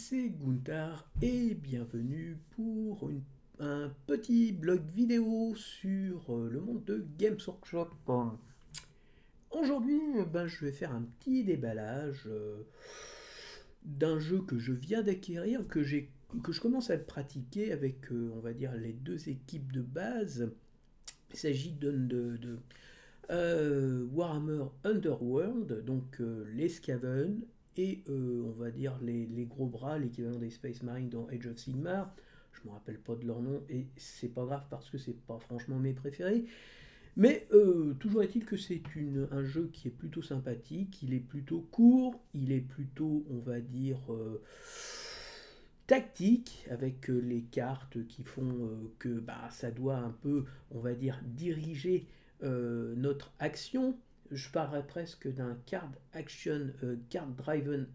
c'est Gunther et bienvenue pour un petit blog vidéo sur le monde de Games Workshop. Aujourd'hui, je vais faire un petit déballage d'un jeu que je viens d'acquérir, que je commence à pratiquer avec, on va dire, les deux équipes de base. Il s'agit de Warhammer Underworld, donc les Skaven et on va dire les gros bras, l'équivalent des Space Marines dans Age of Sigmar. Je me rappelle pas de leur nom et c'est pas grave parce que c'est pas franchement mes préférés. Mais toujours est-il que c'est un jeu qui est plutôt sympathique, il est plutôt court, il est plutôt, on va dire, tactique, avec les cartes qui font que ça doit un peu, on va dire, diriger notre action. Je parlerais presque d'un card action, card driven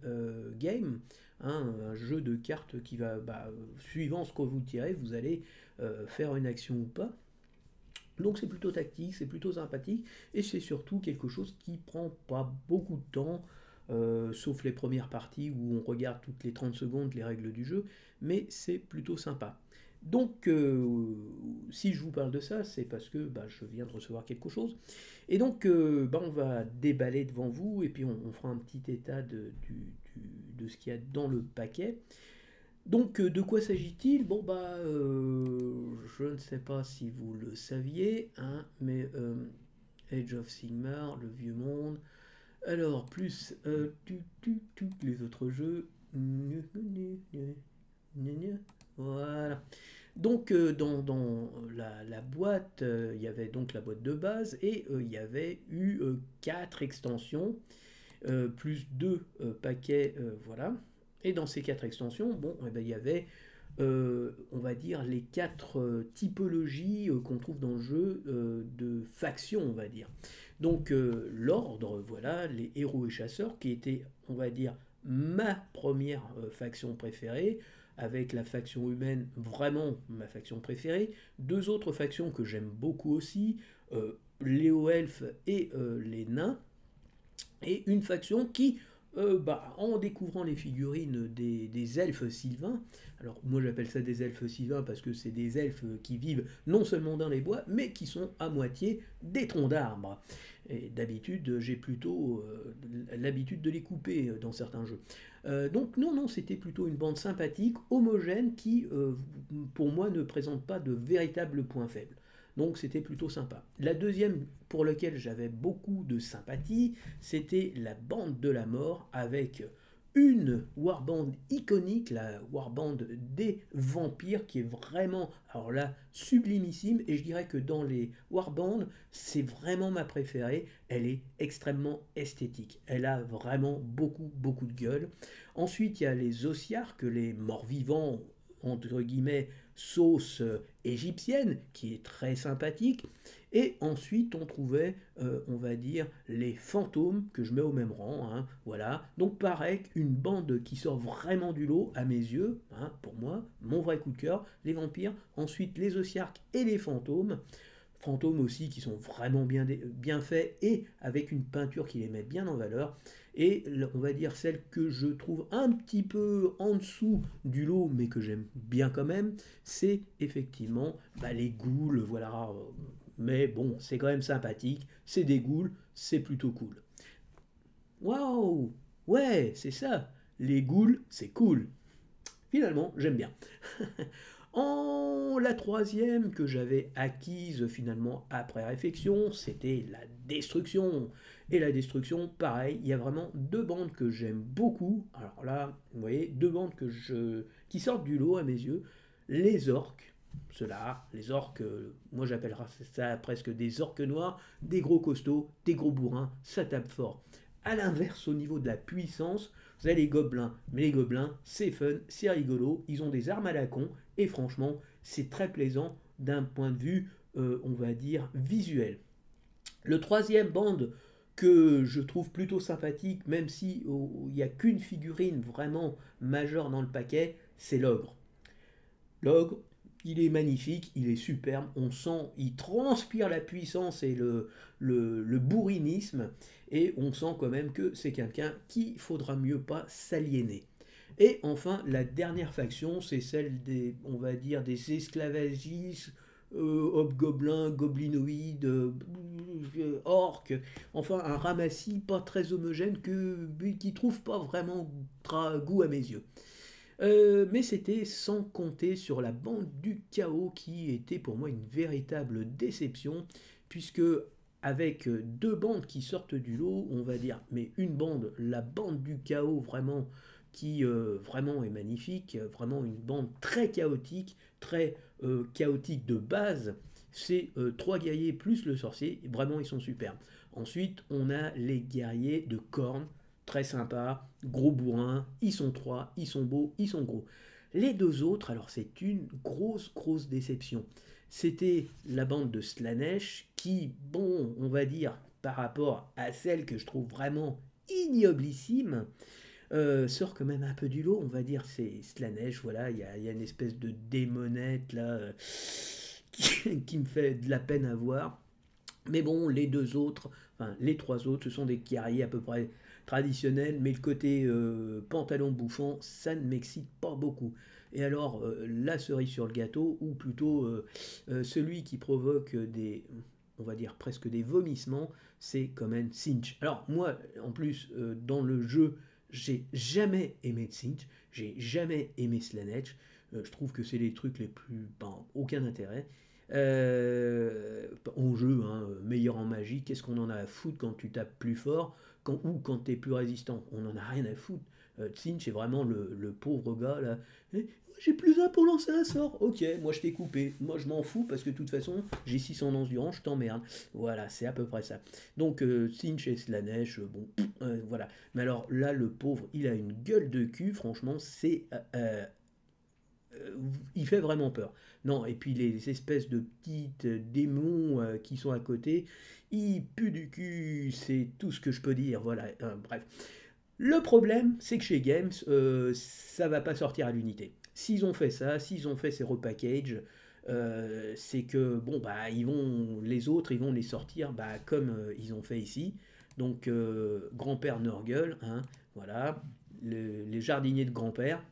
game, hein, un jeu de cartes qui va, suivant ce que vous tirez, vous allez faire une action ou pas. Donc c'est plutôt tactique, c'est plutôt sympathique, et c'est surtout quelque chose qui prend pas beaucoup de temps, sauf les premières parties où on regarde toutes les 30 secondes les règles du jeu, mais c'est plutôt sympa. Donc si je vous parle de ça, c'est parce que je viens de recevoir quelque chose, et donc on va déballer devant vous, et puis on fera un petit état de ce qu'il y a dans le paquet. Donc, de quoi s'agit-il? Je ne sais pas si vous le saviez, hein, mais Age of Sigmar, le vieux monde. Alors, plus les autres jeux. Voilà. Donc, dans la boîte, il y avait donc la boîte de base et il y avait eu 4 extensions, plus 2 paquets, voilà. Et dans ces 4 extensions, il y avait, on va dire, les 4 typologies qu'on trouve dans le jeu de factions, on va dire. Donc l'ordre, voilà, les héros et chasseurs, qui étaient, on va dire, ma première faction préférée, avec la faction humaine, vraiment ma faction préférée. 2 autres factions que j'aime beaucoup aussi, les hauts elfes et les nains. Et une faction qui, en découvrant les figurines des elfes sylvains, alors moi j'appelle ça des elfes sylvains parce que c'est des elfes qui vivent non seulement dans les bois, mais qui sont à moitié des troncs d'arbres. Et d'habitude, j'ai plutôt l'habitude de les couper dans certains jeux. Donc non, c'était plutôt une bande sympathique, homogène, qui, pour moi, ne présente pas de véritables points faibles. Donc c'était plutôt sympa. La deuxième pour laquelle j'avais beaucoup de sympathie, c'était la bande de la mort avec une warband iconique, la warband des vampires, qui est vraiment, alors là, sublimissime, et je dirais que dans les warbands, c'est vraiment ma préférée. Elle est extrêmement esthétique, elle a vraiment beaucoup de gueule. Ensuite il y a les Ossiarques, les morts-vivants, entre guillemets, sauce égyptienne, qui est très sympathique. Et ensuite, on trouvait, on va dire, les fantômes, que je mets au même rang, hein, voilà. Donc pareil, une bande qui sort vraiment du lot, à mes yeux, hein, pour moi, mon vrai coup de cœur, les vampires, ensuite les Ossiarques et les fantômes. Fantômes aussi qui sont vraiment bien faits et avec une peinture qui les met bien en valeur. Et on va dire celle que je trouve un petit peu en dessous du lot, mais que j'aime bien quand même, c'est effectivement les ghouls, voilà. Mais bon, c'est quand même sympathique, c'est des ghouls, c'est plutôt cool. Waouh! Ouais, c'est ça, les ghouls, c'est cool. Finalement, j'aime bien. La troisième que j'avais acquise finalement après réflexion, c'était la destruction. Et la destruction, pareil, il y a vraiment 2 bandes que j'aime beaucoup. Alors là, vous voyez, 2 bandes qui sortent du lot à mes yeux. Les orques, ceux-là, les orques, moi j'appellerais ça presque des orques noirs, des gros costauds, des gros bourrins, ça tape fort. A l'inverse, au niveau de la puissance, vous avez les gobelins, mais les gobelins, c'est fun, c'est rigolo, ils ont des armes à la con, et franchement, c'est très plaisant d'un point de vue, on va dire, visuel. Le troisième bande que je trouve plutôt sympathique, même si il n'y a qu'une figurine vraiment majeure dans le paquet, c'est l'ogre. L'ogre, il est magnifique, il est superbe, on sent, il transpire la puissance et le bourrinisme, et on sent quand même que c'est quelqu'un qu'il faudra mieux pas s'aliéner. Et enfin, la dernière faction, c'est celle des, on va dire, des esclavagistes, hobgoblins, goblinoïdes, orques, enfin un ramassis pas très homogène qui trouve pas vraiment goût à mes yeux. Mais c'était sans compter sur la bande du chaos qui était pour moi une véritable déception, puisque avec deux bandes qui sortent du lot, on va dire, mais une bande, la bande du chaos vraiment, qui vraiment est magnifique, vraiment une bande très chaotique, très chaotique de base, c'est trois guerriers plus le sorcier, vraiment ils sont superbes. Ensuite, on a les guerriers de cornes, très sympa, gros bourrin, ils sont trois, ils sont beaux, ils sont gros. Les deux autres, alors c'est une grosse déception. C'était la bande de Slanesh qui, bon, on va dire, par rapport à celle que je trouve vraiment ignoblissime, sort quand même un peu du lot, on va dire, c'est Slanesh, voilà, il y a une espèce de démonette là qui me fait de la peine à voir. Mais bon, les deux autres, enfin les trois autres, ce sont des guerriers à peu près traditionnels, mais le côté pantalon bouffant, ça ne m'excite pas beaucoup. Et alors, la cerise sur le gâteau, ou plutôt celui qui provoque des, on va dire presque des vomissements, c'est quand même Cinch. Alors moi, en plus, dans le jeu, j'ai jamais aimé Cinch, j'ai jamais aimé Slanesh. Je trouve que c'est les trucs les plus... Ben, aucun intérêt. En jeu, hein, meilleur en magie, qu'est-ce qu'on en a à foutre quand tu tapes plus fort ou quand tu es plus résistant? On en a rien à foutre. Tsinch est vraiment le pauvre gars là. Eh, j'ai plus un pour lancer un sort. Ok, moi je t'ai coupé. Moi je m'en fous parce que de toute façon j'ai 600 d'endurance, je t'emmerde. Voilà, c'est à peu près ça. Donc Tsinch et Slanesh, bon, voilà. Mais alors là, le pauvre, il a une gueule de cul, franchement, c'est il fait vraiment peur. Non, et puis les espèces de petites démons qui sont à côté, ils puent du cul, c'est tout ce que je peux dire. Voilà, bref. Le problème, c'est que chez Games, ça va pas sortir à l'unité. S'ils ont fait ça, s'ils ont fait ces repackages, c'est que bon bah les autres, ils vont les sortir bah, comme ils ont fait ici. Donc grand-père Nurgle, hein, voilà, les jardiniers de grand-père,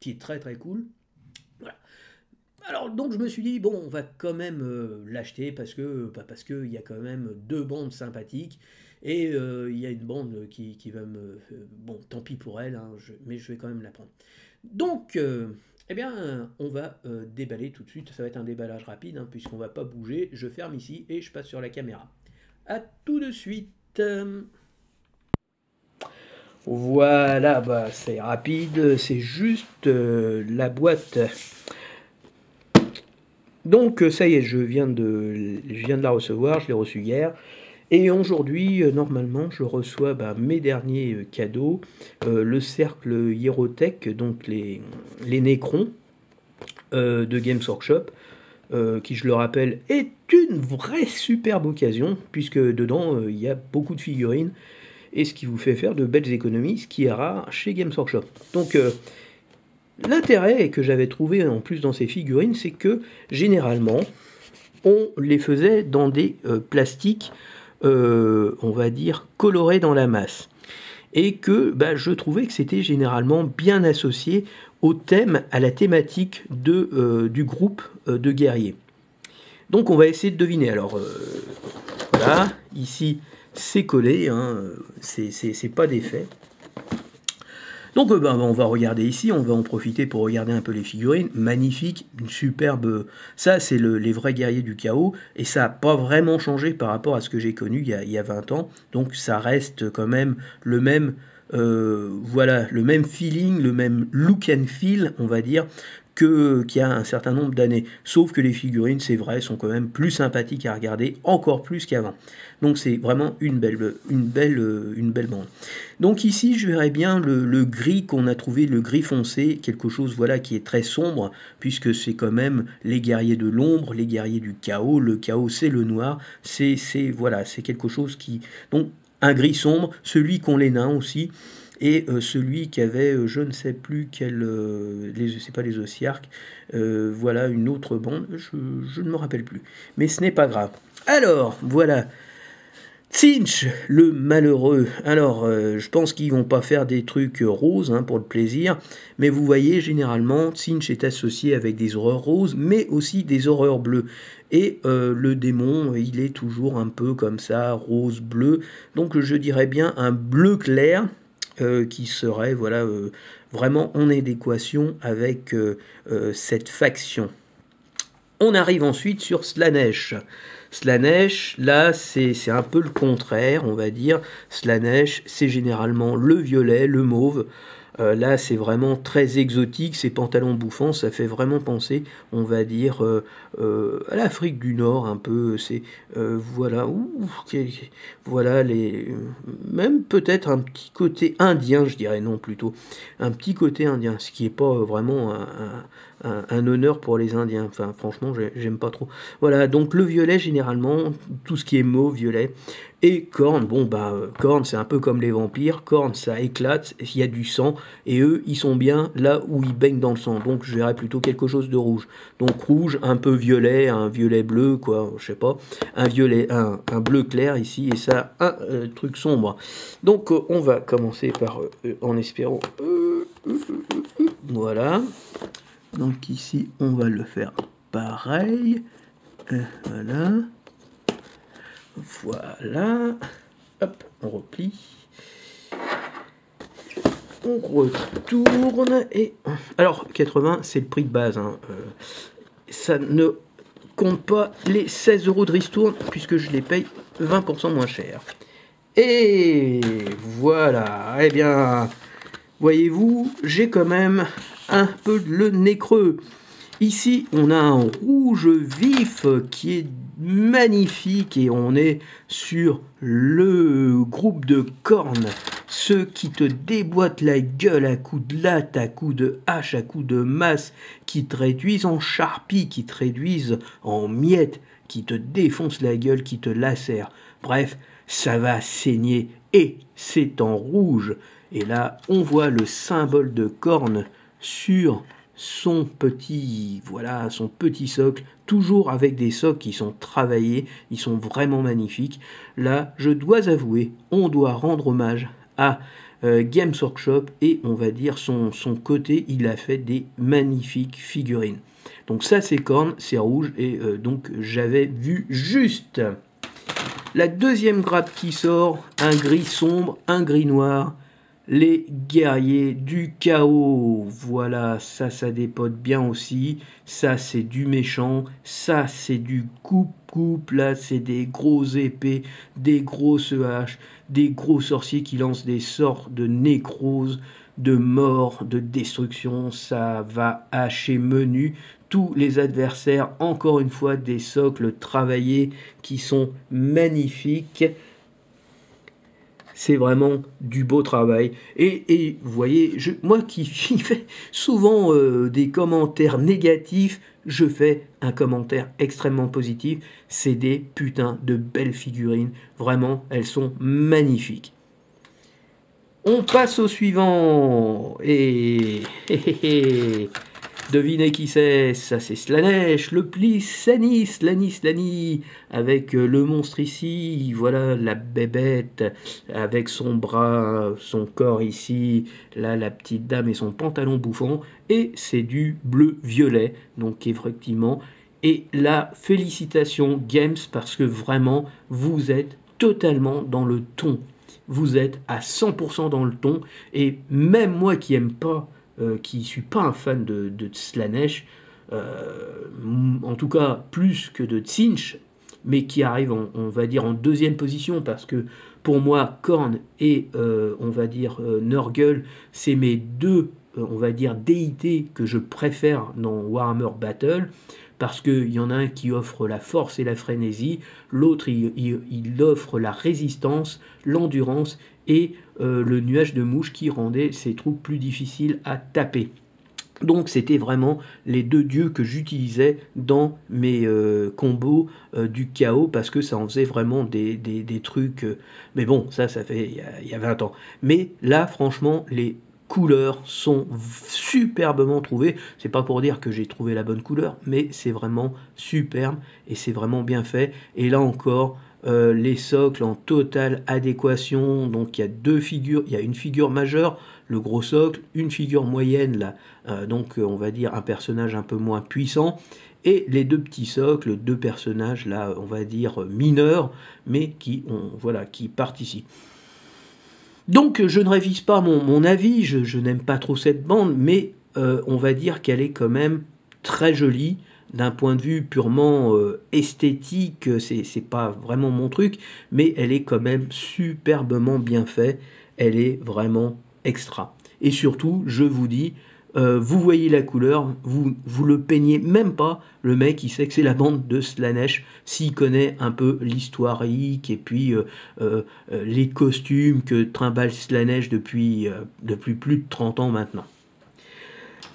qui est très très cool. Voilà. Alors donc je me suis dit bon on va quand même l'acheter parce que il y a quand même deux bandes sympathiques et il y a une bande qui va me bon tant pis pour elle hein, mais je vais quand même la prendre. Donc eh bien on va déballer tout de suite, ça va être un déballage rapide hein, puisqu'on va pas bouger, je ferme ici et je passe sur la caméra. À tout de suite. Voilà, bah c'est rapide, c'est juste la boîte. Donc ça y est, je viens de la recevoir, je l'ai reçue hier. Et aujourd'hui, normalement, je reçois mes derniers cadeaux. Le cercle Hierotech, donc les Nécrons de Games Workshop, qui je le rappelle est une vraie superbe occasion, puisque dedans il y a beaucoup de figurines, et ce qui vous fait faire de belles économies, ce qui est rare chez Games Workshop. Donc l'intérêt que j'avais trouvé en plus dans ces figurines, c'est que généralement, on les faisait dans des plastiques, on va dire, colorés dans la masse. Et que je trouvais que c'était généralement bien associé au thème, à la thématique du groupe de guerriers. Donc on va essayer de deviner. Alors voilà, ici c'est collé, hein, c'est pas défait. Donc on va regarder ici, on va en profiter pour regarder un peu les figurines. Magnifique, une superbe... Ça, c'est les vrais guerriers du chaos, et ça n'a pas vraiment changé par rapport à ce que j'ai connu il y a 20 ans. Donc ça reste quand même le même, voilà, le même feeling, le même look and feel, on va dire, qu'il y a un certain nombre d'années. Sauf que les figurines, c'est vrai, sont quand même plus sympathiques à regarder, encore plus qu'avant. Donc c'est vraiment une belle bande. Donc ici, je verrais bien le gris qu'on a trouvé, le gris foncé, quelque chose voilà qui est très sombre, puisque c'est quand même les guerriers de l'ombre, les guerriers du chaos. Le chaos, c'est le noir. Voilà, c'est quelque chose qui... Donc un gris sombre, celui qu'ont les nains aussi, et celui qui avait, je ne sais plus quel, c'est pas les Ossiarques, voilà une autre bande, je ne me rappelle plus. Mais ce n'est pas grave. Alors, voilà, Tsinch, le malheureux. Alors, je pense qu'ils vont pas faire des trucs roses hein, pour le plaisir, mais vous voyez, généralement, Tsinch est associé avec des horreurs roses, mais aussi des horreurs bleues. Et le démon, il est toujours un peu comme ça, rose-bleu. Donc, je dirais bien un bleu clair qui serait, voilà, vraiment en adéquation avec cette faction. On arrive ensuite sur Slaanesh. Slaanesh, là, c'est un peu le contraire, on va dire. Slaanesh, c'est généralement le violet, le mauve. Là, c'est vraiment très exotique. Ces pantalons bouffants, ça fait vraiment penser, on va dire, à l'Afrique du Nord, un peu. C'est voilà, voilà même peut-être un petit côté indien, je dirais non plutôt, un petit côté indien, ce qui n'est pas vraiment un honneur pour les Indiens. Enfin, franchement, j'aime pas trop. Voilà, donc le violet, généralement, tout ce qui est mauve, violet. Et Korn, bon, bah, Korn, c'est un peu comme les vampires. Korn, ça éclate, il y a du sang. Et eux, ils sont bien là où ils baignent dans le sang. Donc, je verrais plutôt quelque chose de rouge. Donc, rouge, un peu violet, un violet bleu, quoi, je sais pas. Un violet, un bleu clair ici. Et ça, un truc sombre. Donc, on va commencer par, en espérant. Voilà. Donc ici, on va le faire pareil. Voilà. Voilà. Hop, on replie. On retourne et... Alors, 80, c'est le prix de base. Hein. Ça ne compte pas les 16 € de ristourne puisque je les paye 20% moins cher. Et voilà. Eh bien, voyez-vous, j'ai quand même un peu le nez creux. Ici, on a un rouge vif qui est magnifique et on est sur le groupe de Korn, ceux qui te déboîtent la gueule à coups de latte, à coups de hache, à coups de masse, qui te réduisent en charpie, qui te réduisent en miettes, qui te défoncent la gueule, qui te lacèrent. Bref, ça va saigner et c'est en rouge. Et là, on voit le symbole de Korn sur son petit socle, toujours avec des socles qui sont travaillés, ils sont vraiment magnifiques. Là, je dois avouer, on doit rendre hommage à Games Workshop et on va dire son côté, il a fait des magnifiques figurines. Donc ça c'est Korn, c'est rouge et donc j'avais vu juste. La deuxième grappe qui sort, un gris sombre, un gris noir. Les guerriers du chaos, voilà, ça dépote bien aussi, ça c'est du méchant, ça c'est du coupe-coupe, là c'est des gros épées, des grosses haches, des gros sorciers qui lancent des sorts de nécrose, de mort, de destruction, ça va hacher menu tous les adversaires, encore une fois des socles travaillés qui sont magnifiques. C'est vraiment du beau travail. Et vous voyez, moi qui fais souvent des commentaires négatifs, je fais un commentaire extrêmement positif. C'est des putains de belles figurines. Vraiment, elles sont magnifiques. On passe au suivant. Et devinez qui c'est? Ça c'est Slaanesh, le pli Slani, avec le monstre ici, voilà la bébête, avec son bras, son corps ici, là la petite dame et son pantalon bouffant, et c'est du bleu-violet, donc effectivement, et la félicitation Games, parce que vraiment, vous êtes totalement dans le ton, vous êtes à 100% dans le ton, et même moi qui aime pas qui ne suis pas un fan de Slaanesh, en tout cas plus que de Tsinch, mais qui arrive, on va dire, en deuxième position, parce que pour moi, Korn et, on va dire, Nurgle, c'est mes deux, on va dire, déités que je préfère dans Warhammer Battle, parce qu'il y en a un qui offre la force et la frénésie, l'autre il offre la résistance, l'endurance et le nuage de mouches qui rendait ces troupes plus difficiles à taper. Donc c'était vraiment les deux dieux que j'utilisais dans mes combos du chaos parce que ça en faisait vraiment des trucs. Mais bon, ça fait il y a 20 ans. Mais là, franchement, les couleurs sont superbement trouvées. C'est pas pour dire que j'ai trouvé la bonne couleur, mais c'est vraiment superbe et c'est vraiment bien fait. Et là encore, les socles en totale adéquation. Donc il y a deux figures, il y a une figure majeure, le gros socle, une figure moyenne, là, donc on va dire un personnage un peu moins puissant, et les deux petits socles, deux personnages là, on va dire mineurs, mais qui participent. Donc je ne révise pas mon avis, je n'aime pas trop cette bande, mais on va dire qu'elle est quand même très jolie. D'un point de vue purement esthétique, c'est pas vraiment mon truc, mais elle est quand même superbement bien faite. Elle est vraiment extra. Et surtout, je vous dis, vous voyez la couleur, vous le peignez même pas. Le mec, il sait que c'est la bande de Slanesh, s'il connaît un peu l'historique et puis les costumes que trimballe Slanesh depuis plus de 30 ans maintenant.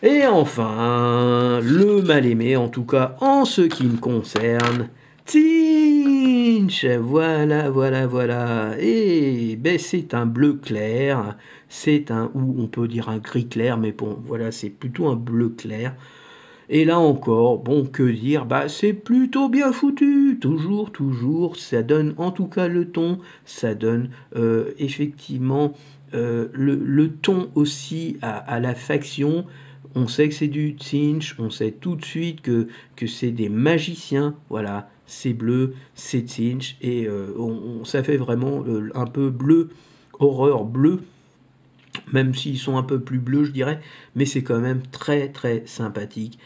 Et enfin, le mal-aimé, en tout cas en ce qui me concerne, Tzeentch. Voilà. Et ben, c'est un bleu clair, ou on peut dire un gris clair, mais bon, voilà, c'est plutôt un bleu clair. Et là encore, bon, que dire, bah c'est plutôt bien foutu, toujours, ça donne en tout cas le ton, ça donne effectivement le ton aussi à la faction. On sait que c'est du Tzeentch, on sait tout de suite que c'est des magiciens, voilà, c'est bleu, c'est Tzeentch, et ça fait vraiment un peu bleu, horreur bleu, même s'ils sont un peu plus bleus, je dirais, mais c'est quand même très très sympathique.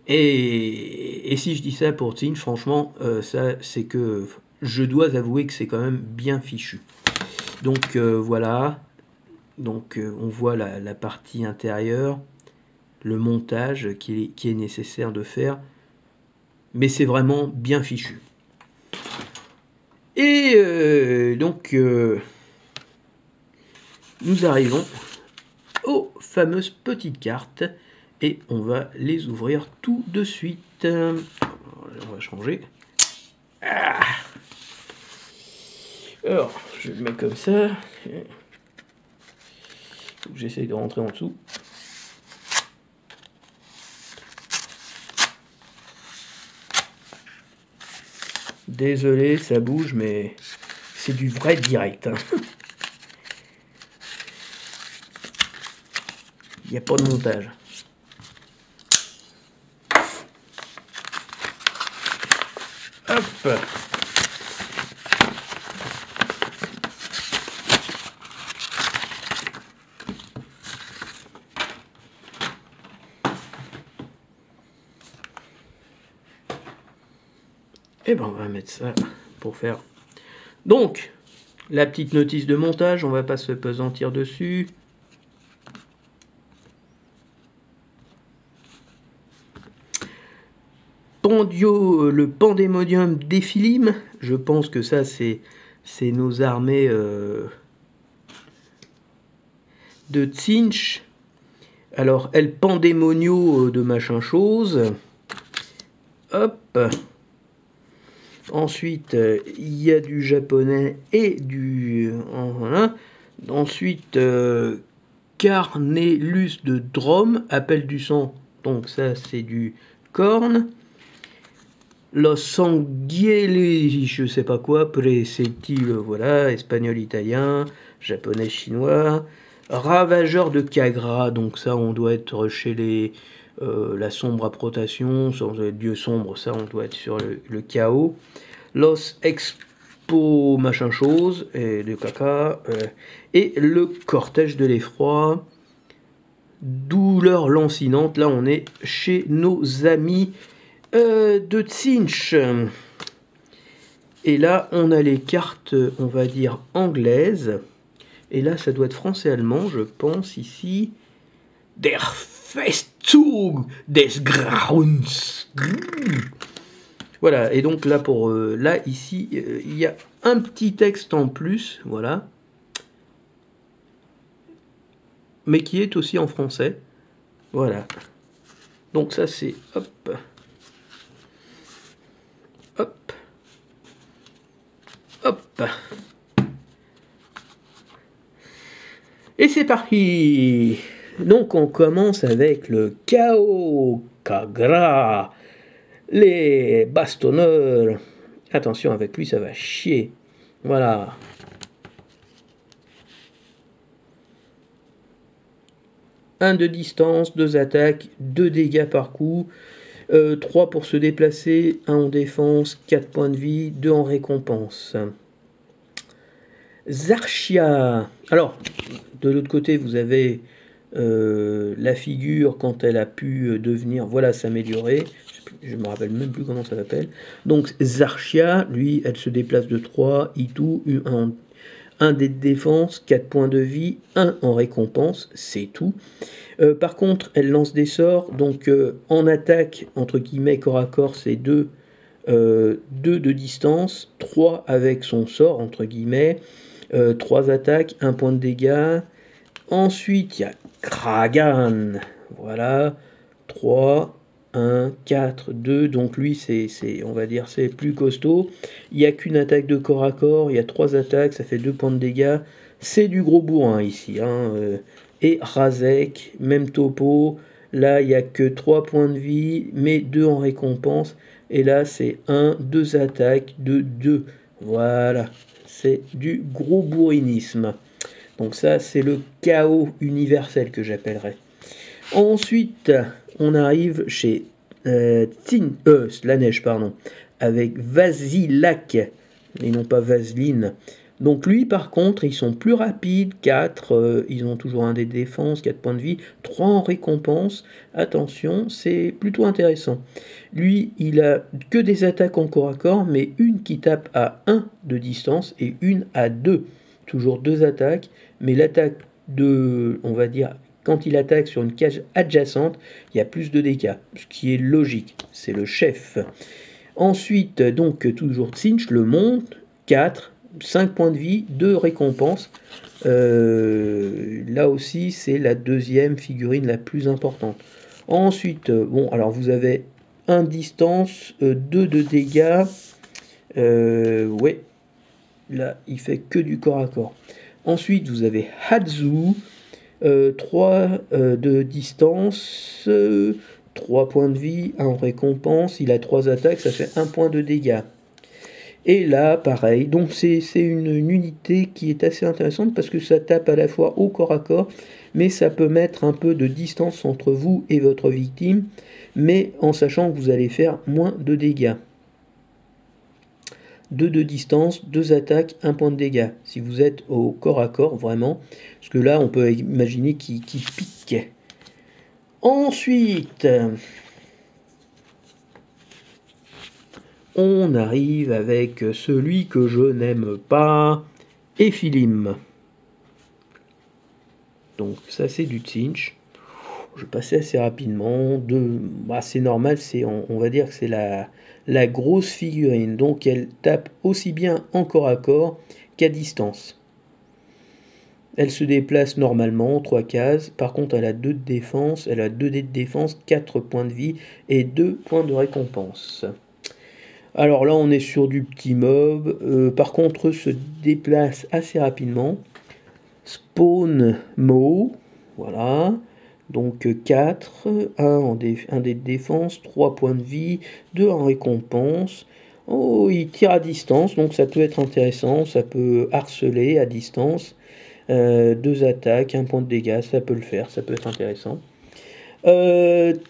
Et si je dis ça pour Tzeentch, franchement, ça c'est que je dois avouer que c'est quand même bien fichu. Donc voilà, donc on voit la partie intérieure, le montage qui est nécessaire de faire, mais c'est vraiment bien fichu. Et donc nous arrivons aux fameuses petites cartes et on va les ouvrir tout de suite. On va changer. Alors, je le mets comme ça. J'essaie de rentrer en dessous. Désolé, ça bouge, mais c'est du vrai direct. Il n'y a pas de montage. Hop. Et ben on va mettre ça pour faire. Donc, la petite notice de montage, on va pas se pesantir dessus. Le Pandémonium Déphilime, je pense que ça c'est nos armées de Tzeentch. Alors, El Pandémonio de machin chose. Hop. Ensuite, il y a du japonais et du... Voilà. Ensuite, Carnélus de Drôme, appel du sang. Donc ça, c'est du corne. Los Sanguieli, je sais pas quoi, préceptive, voilà, espagnol, italien, japonais, chinois. Ravageur de Kagra, donc ça, on doit être chez la sombre approtation, sur le dieu sombre, ça, on doit être sur le chaos. Los Expo, machin chose, et de caca. Et le cortège de l'effroi. Douleur lancinante, là, on est chez nos amis de Tzeentch. Et là, on a les cartes, on va dire, anglaises. Et là, ça doit être français-allemand, je pense, ici. Der Festzug des Grauens. Voilà, et donc là, là ici, il y a un petit texte en plus, voilà. Mais qui est aussi en français. Voilà. Donc ça, c'est... Hop. Hop. Hop. Et c'est parti. Donc on commence avec le Chaos Kagra, les bastonneurs, Attention, avec lui, ça va chier. Voilà. Un de distance, 2 attaques, 2 dégâts par coup. 3 pour se déplacer, 1 en défense, 4 points de vie, 2 en récompense. Zarchia. Alors, de l'autre côté, vous avez la figure quand elle a pu devenir, voilà, s'améliorer. Je me rappelle même plus comment ça s'appelle. Donc, Zarchia, lui, elle se déplace de 3, Itou, 1 dé de défense, 4 points de vie, 1 en récompense, c'est tout. Par contre, elle lance des sorts, donc en attaque, entre guillemets, corps à corps, c'est 2 de distance, 3 avec son sort, entre guillemets, 3 attaques, 1 point de dégâts. Ensuite, il y a Kragan, voilà, 3, 1, 4, 2, donc lui, on va dire, c'est plus costaud. Il n'y a qu'une attaque de corps à corps, il y a 3 attaques, ça fait 2 points de dégâts. C'est du gros bourrin ici, et Razek, même topo, là il n'y a que 3 points de vie, mais 2 en récompense, et là c'est 1, 2 attaques de 2, voilà, c'est du gros bourrinisme. Donc ça c'est le chaos universel que j'appellerais. Ensuite on arrive chez la neige, pardon, avec Vasilak, et non pas Vaseline. Donc lui par contre ils sont plus rapides, 4, ils ont toujours un dé de défense, 4 points de vie, 3 en récompense, attention c'est plutôt intéressant. Lui il a que des attaques en corps à corps, mais une qui tape à 1 de distance et une à 2, toujours 2 attaques, mais l'attaque de, on va dire, quand il attaque sur une cage adjacente, il y a plus de dégâts, ce qui est logique, c'est le chef. Ensuite, donc toujours Tsinch le monte, 4, 5 points de vie, 2 récompenses. Là aussi, c'est la deuxième figurine la plus importante. Ensuite, bon, alors vous avez 1 distance, 2 de dégâts. Ouais, là, il fait que du corps à corps. Ensuite, vous avez Hatsu, 3 de distance, 3 points de vie, 1 en récompense, il a 3 attaques, ça fait 1 point de dégâts. Et là, pareil, donc c'est une unité qui est assez intéressante parce que ça tape à la fois au corps à corps, mais ça peut mettre un peu de distance entre vous et votre victime, mais en sachant que vous allez faire moins de dégâts. 2 de distance, 2 attaques, 1 point de dégâts. Si vous êtes au corps à corps, vraiment, parce que là, on peut imaginer qu'il pique. Ensuite, on arrive avec celui que je n'aime pas, Ephilim. Donc ça c'est du Tsinch. Je passais assez rapidement. C'est normal, on va dire que c'est la grosse figurine. Donc elle tape aussi bien en corps à corps qu'à distance. Elle se déplace normalement, 3 cases. Par contre, elle a 2 de défense, elle a 2 dés de défense, 4 points de vie et 2 points de récompense. Alors là, on est sur du petit mob. Par contre, se déplace assez rapidement. Spawn Mo, voilà. Donc 4, 1 dé de défense, 3 points de vie, 2 en récompense. Oh, il tire à distance, donc ça peut être intéressant. Ça peut harceler à distance. 2 attaques, 1 point de dégâts, ça peut le faire, ça peut être intéressant.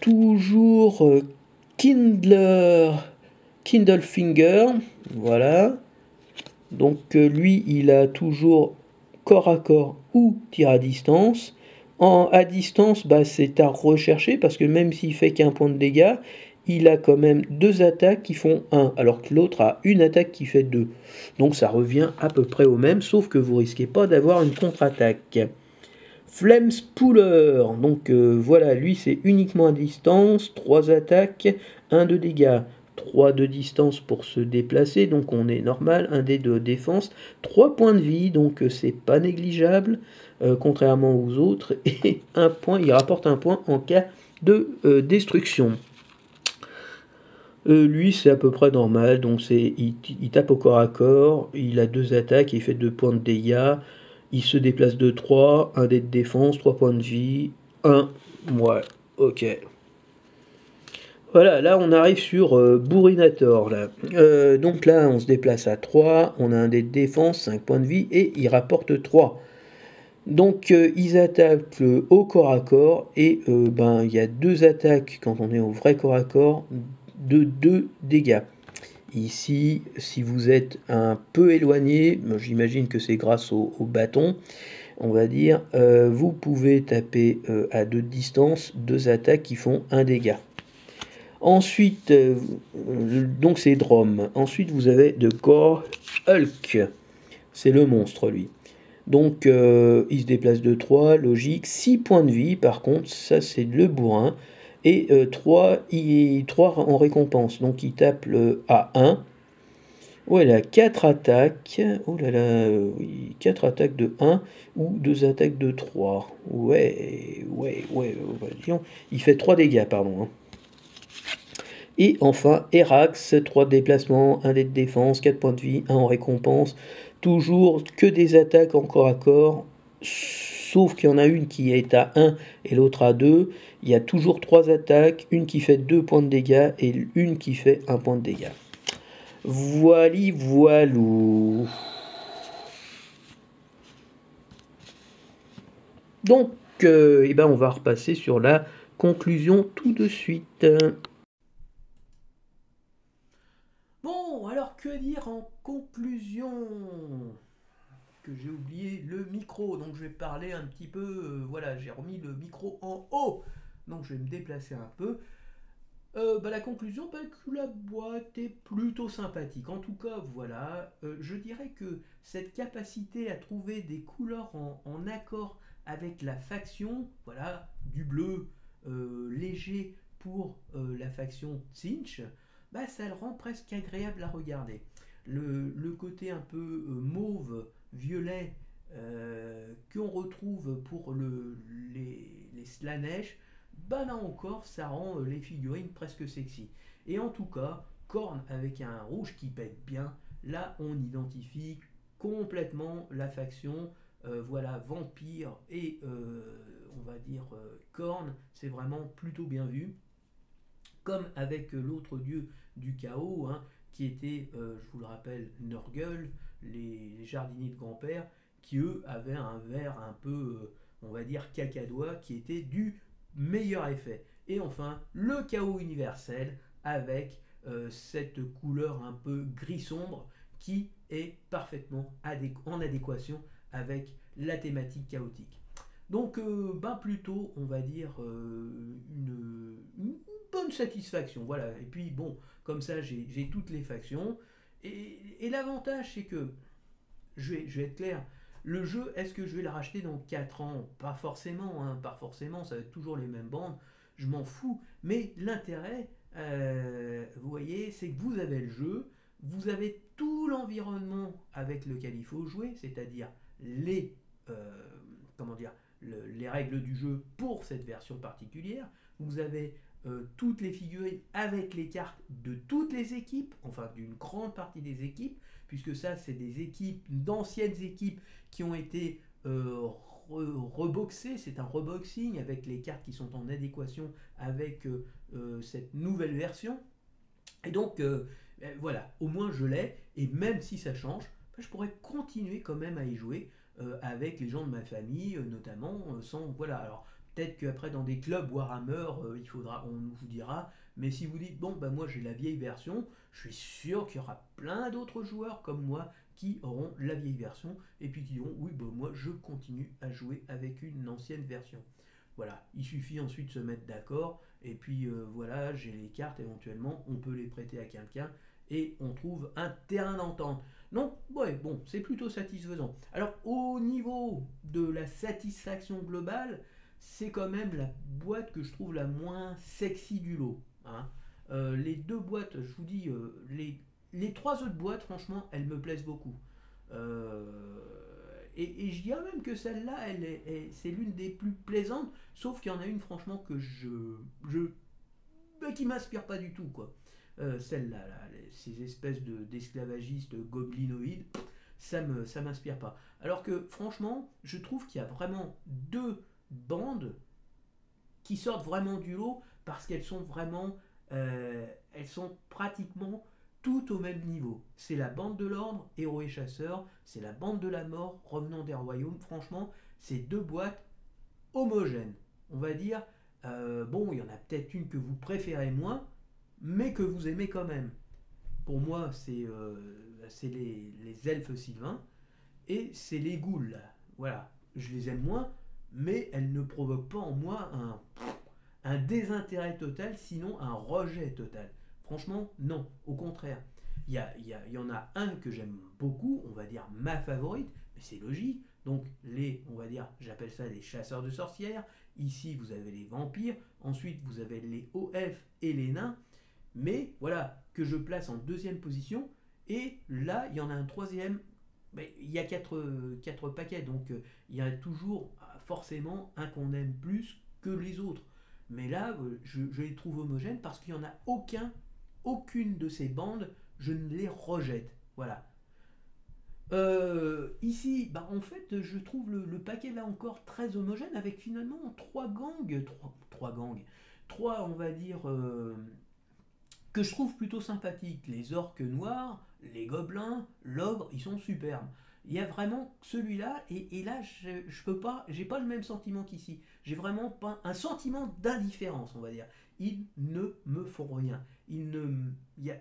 Toujours Kindlefinger, voilà. Donc lui, il a toujours corps à corps ou tir à distance. À distance, c'est à rechercher parce que même s'il fait qu'un point de dégâts, il a quand même 2 attaques qui font 1, alors que l'autre a une attaque qui fait 2. Donc ça revient à peu près au même, sauf que vous risquez pas d'avoir une contre-attaque. Flamespooler, donc voilà, lui c'est uniquement à distance, 3 attaques, 1 de dégâts, 3 de distance pour se déplacer, donc on est normal, 1 dé de défense, 3 points de vie, donc c'est pas négligeable, contrairement aux autres, et un point, il rapporte 1 point en cas de destruction. Lui c'est à peu près normal, donc il tape au corps à corps, il a 2 attaques, il fait 2 points de dégâts, il se déplace de 3, 1 dé de défense, 3 points de vie, 1, ouais, ok. Voilà, là on arrive sur Bourrinator. Là. Donc là on se déplace à 3, on a un dé de défense, 5 points de vie et il rapporte 3. Donc ils attaquent au corps à corps et ben il y a 2 attaques quand on est au vrai corps à corps de 2 dégâts. Ici, si vous êtes un peu éloigné, j'imagine que c'est grâce au bâton, on va dire, vous pouvez taper à 2 de distance 2 attaques qui font 1 dégât. Ensuite, donc c'est Drom. Ensuite, vous avez de Gore Hulk. C'est le monstre, lui. Donc, il se déplace de 3, logique. 6 points de vie, par contre, ça c'est le bourrin. Et 3 en récompense. Donc, il tape à 1. Voilà, 4 attaques. Oh là là, oui, 4 attaques de 1 ou 2 attaques de 3. Ouais, disons, il fait 3 dégâts, pardon. Hein. Et enfin, Erax, 3 déplacements, 1 dé de défense, 4 points de vie, 1 en récompense. Toujours que des attaques en corps à corps, sauf qu'il y en a une qui est à 1 et l'autre à 2. Il y a toujours 3 attaques, une qui fait 2 points de dégâts et une qui fait 1 point de dégâts. Voilou. Donc, eh ben on va repasser sur la conclusion tout de suite. Bon, alors que dire en conclusion? Que j'ai oublié le micro, donc je vais parler un petit peu, voilà, j'ai remis le micro en haut, donc je vais me déplacer un peu. La conclusion, que la boîte est plutôt sympathique. En tout cas, voilà, je dirais que cette capacité à trouver des couleurs en accord avec la faction, voilà, du bleu léger pour la faction Tzeentch, ça le rend presque agréable à regarder. Le côté un peu mauve, violet, qu'on retrouve pour les Slanesh, là encore, ça rend les figurines presque sexy. Et en tout cas, Korn avec un rouge qui pète bien, là on identifie complètement la faction, voilà, vampire et on va dire Korn, c'est vraiment plutôt bien vu. Comme avec l'autre dieu du chaos, hein, qui était, je vous le rappelle, Nurgle, les jardiniers de grand-père, qui eux avaient un vert un peu, on va dire, cacadois, qui était du meilleur effet. Et enfin, le chaos universel avec cette couleur un peu gris sombre qui est parfaitement en adéquation avec la thématique chaotique. Donc, plutôt, on va dire, une bonne satisfaction. Voilà. Et puis, bon, comme ça, j'ai toutes les factions. Et l'avantage, c'est que, je vais être clair, le jeu, est-ce que je vais le racheter dans 4 ans? Pas forcément, hein, pas forcément, ça va être toujours les mêmes bandes, je m'en fous. Mais l'intérêt, vous voyez, c'est que vous avez le jeu, vous avez tout l'environnement avec lequel il faut jouer, c'est-à-dire les, comment dire, les règles du jeu pour cette version particulière. Vous avez toutes les figurines avec les cartes de toutes les équipes, enfin d'une grande partie des équipes, puisque ça, c'est des équipes, d'anciennes équipes qui ont été reboxées. C'est un reboxing avec les cartes qui sont en adéquation avec cette nouvelle version. Et donc, voilà, au moins je l'ai, et même si ça change, je pourrais continuer quand même à y jouer avec les gens de ma famille, notamment, sans, voilà, alors peut-être qu'après dans des clubs Warhammer, on vous dira, mais si vous dites, bon, moi j'ai la vieille version, je suis sûr qu'il y aura plein d'autres joueurs comme moi qui auront la vieille version, et puis qui diront, oui, moi je continue à jouer avec une ancienne version. Voilà, il suffit ensuite de se mettre d'accord, et puis voilà, j'ai les cartes éventuellement, on peut les prêter à quelqu'un, et on trouve un terrain d'entente. Donc, ouais, bon, c'est plutôt satisfaisant. Alors, au niveau de la satisfaction globale, c'est quand même la boîte que je trouve la moins sexy du lot. Hein. Les deux boîtes, je vous dis, les trois autres boîtes, franchement, elles me plaisent beaucoup. Euh, et je dirais même que celle-là, c'est l'une des plus plaisantes, sauf qu'il y en a une, franchement, que qui m'inspire pas du tout, quoi. Celle-là, là, ces espèces d'esclavagistes goblinoïdes, ça m'inspire pas. Alors que, franchement, je trouve qu'il y a vraiment deux bandes qui sortent vraiment du lot parce qu'elles sont vraiment elles sont pratiquement toutes au même niveau. C'est la bande de l'ordre, héros et chasseurs, c'est la bande de la mort, revenant des royaumes. Franchement, c'est deux boîtes homogènes. On va dire, bon, il y en a peut-être une que vous préférez moins, mais que vous aimez quand même. Pour moi, c'est les elfes sylvains et c'est les ghouls. Là. Voilà, je les aime moins, mais elles ne provoquent pas en moi un désintérêt total, sinon un rejet total. Franchement, non, au contraire. Il y en a un que j'aime beaucoup, on va dire ma favorite, mais c'est logique. Donc on va dire, j'appelle ça les chasseurs de sorcières. Ici, vous avez les vampires. Ensuite, vous avez les hauts elfes et les nains. Mais voilà, que je place en deuxième position. Et là, il y en a un troisième. Mais il y a quatre paquets, donc il y a toujours forcément un qu'on aime plus que les autres. Mais là, je les trouve homogènes parce qu'il n'y en a aucune de ces bandes, je ne les rejette. Voilà. Ici, bah, en fait, je trouve le paquet là encore très homogène avec finalement trois, on va dire, que je trouve plutôt sympathiques. Les orques noirs, les gobelins, l'ogre, ils sont superbes. Il y a vraiment celui-là, et là, je peux pas, j'ai pas le même sentiment qu'ici. J'ai vraiment pas un sentiment d'indifférence, on va dire. Ils ne me font rien.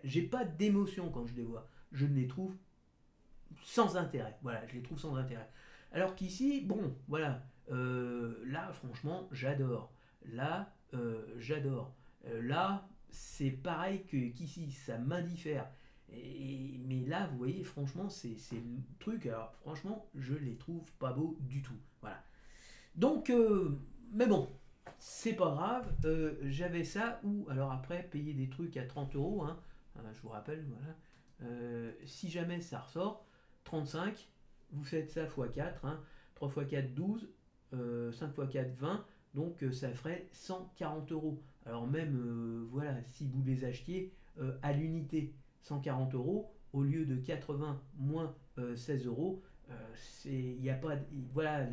J'ai pas d'émotion quand je les vois. Je les trouve sans intérêt. Voilà, je les trouve sans intérêt. Alors qu'ici, bon, voilà, là, franchement, j'adore. Là, j'adore. Là, c'est pareil qu'ici, ça m'indiffère. Mais là, vous voyez, franchement, c'est le truc. Alors, franchement, je les trouve pas beaux du tout. Voilà. Donc, mais bon, c'est pas grave. J'avais ça, ou alors après, payer des trucs à 30 euros. Hein, je vous rappelle, voilà. Si jamais ça ressort, 35, vous faites ça x 4, hein, 3 x 4, 12, 5 x 4, 20, donc ça ferait 140 euros. Alors même, voilà, si vous les achetiez à l'unité, 140 euros, au lieu de 80 moins 16 euros, il n'y a pas, voilà,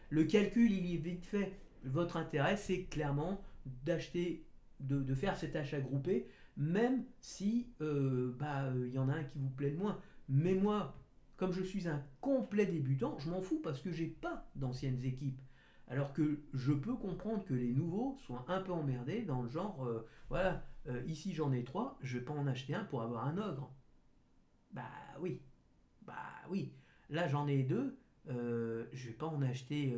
le calcul il est vite fait. Votre intérêt, c'est clairement d'acheter, de faire cet achat groupé, même si il y en a un qui vous plaît de moins. Mais moi, comme je suis un complet débutant, je m'en fous parce que j'ai pas d'anciennes équipes. Alors que je peux comprendre que les nouveaux soient un peu emmerdés dans le genre, voilà, ici j'en ai trois, je vais pas en acheter un pour avoir un ogre. Bah oui, bah oui. Là j'en ai deux, je vais pas en acheter.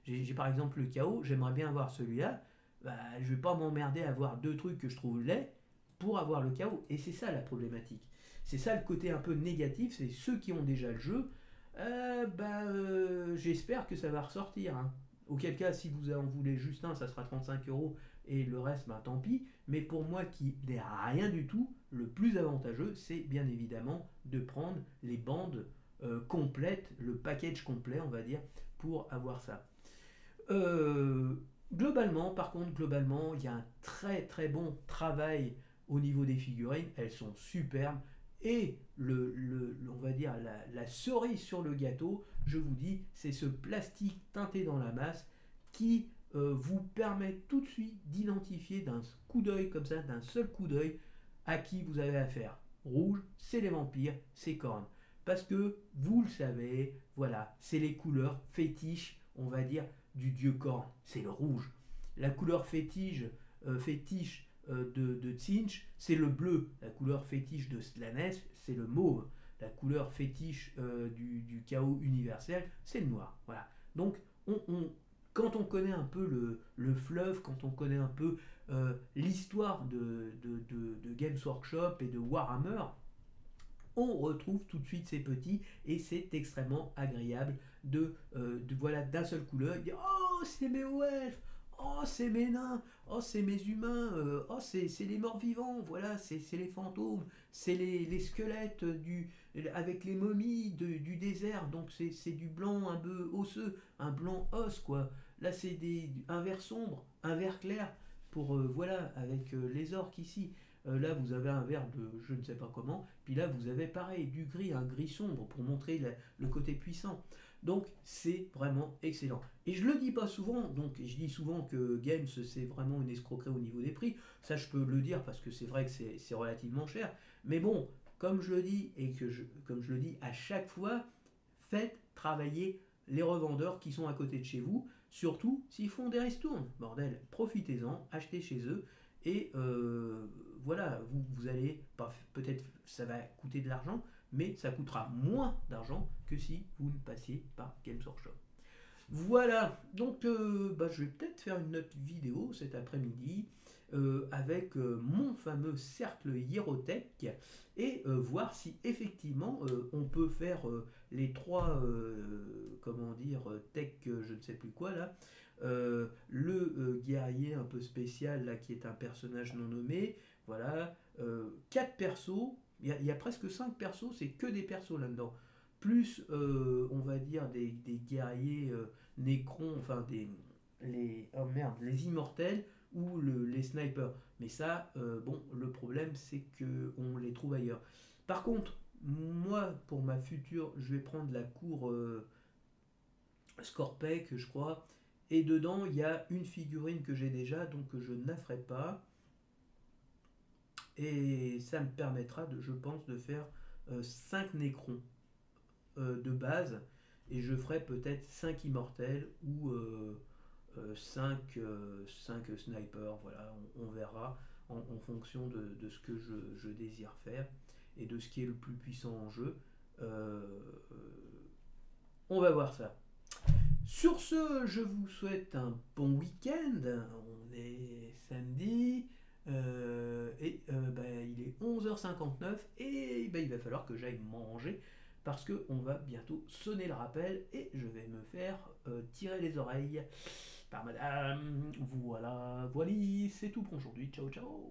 J'ai par exemple le chaos, j'aimerais bien avoir celui-là. Bah, je vais pas m'emmerder à avoir deux trucs que je trouve laids pour avoir le chaos. Et c'est ça la problématique. C'est ça le côté un peu négatif, c'est ceux qui ont déjà le jeu. J'espère que ça va ressortir. Hein. Auquel cas, si vous en voulez juste un, ça sera 35 euros et le reste, bah, tant pis. Mais pour moi qui n'ai rien du tout, le plus avantageux, c'est bien évidemment de prendre les bandes complètes, le package complet, on va dire, pour avoir ça. Euh, globalement, il y a un très très bon travail au niveau des figurines. Elles sont superbes. Et on va dire la cerise sur le gâteau, je vous dis, c'est ce plastique teinté dans la masse qui vous permet tout de suite d'identifier d'un coup d'œil comme ça, d'un seul coup d'œil, à qui vous avez affaire. Rouge, c'est les vampires, c'est Korn. Parce que vous le savez, voilà, c'est les couleurs fétiches, on va dire, du dieu Korn. C'est le rouge. La couleur fétiche de Tzinch, c'est le bleu. La couleur fétiche de Slanesh, c'est le mauve. La couleur fétiche du chaos universel, c'est le noir. Voilà. Donc, quand on connaît un peu le fleuve, quand on connaît un peu l'histoire de Games Workshop et de Warhammer, on retrouve tout de suite ces petits et c'est extrêmement agréable voilà, d'un seul coup l'œil, dire oh c'est mes elfes, oh c'est mes nains, oh c'est mes humains, oh c'est les morts vivants, voilà c'est les fantômes, c'est les squelettes avec les momies du désert, donc c'est du blanc un peu osseux, un blanc os quoi. Là c'est un vert sombre, un vert clair pour voilà avec les orques ici. Là, vous avez un vert de je ne sais pas comment. Puis là, vous avez pareil, du gris, un gris sombre pour montrer le côté puissant. Donc c'est vraiment excellent. Et je le dis pas souvent, donc je dis souvent que Games c'est vraiment une escroquerie au niveau des prix. Ça je peux le dire parce que c'est vrai que c'est relativement cher. Mais bon, comme je le dis et comme je le dis à chaque fois, faites travailler les revendeurs qui sont à côté de chez vous, surtout s'ils font des ristournes. Bordel, profitez-en, achetez chez eux et voilà, vous allez, peut-être ça va coûter de l'argent, mais ça coûtera moins d'argent que si vous ne passiez par Games Workshop. Voilà, donc je vais peut-être faire une autre vidéo cet après-midi avec mon fameux cercle Hierotech et voir si effectivement on peut faire les trois, comment dire, tech, je ne sais plus quoi là, le guerrier un peu spécial là qui est un personnage non nommé, voilà, 4 persos, il y a presque 5 persos, c'est que des persos là-dedans plus on va dire des guerriers Nécron, enfin oh merde, les immortels ou les snipers. Mais ça, bon, le problème c'est que on les trouve ailleurs. Par contre, moi, pour ma future, je vais prendre la cour Scorpec, je crois. Et dedans, il y a une figurine que j'ai déjà, donc je ne la ferai pas. Et ça me permettra, je pense, de faire 5 Nécrons de base. Et je ferai peut-être 5 immortels ou 5 snipers, voilà, on verra en fonction de ce que je désire faire et de ce qui est le plus puissant en jeu. Euh, on va voir ça. Sur ce, je vous souhaite un bon week-end. On est samedi il est 11h59 et il va falloir que j'aille manger parce qu'on va bientôt sonner le rappel et je vais me faire tirer les oreilles par madame. Voilà, voilà, c'est tout pour aujourd'hui. Ciao, ciao.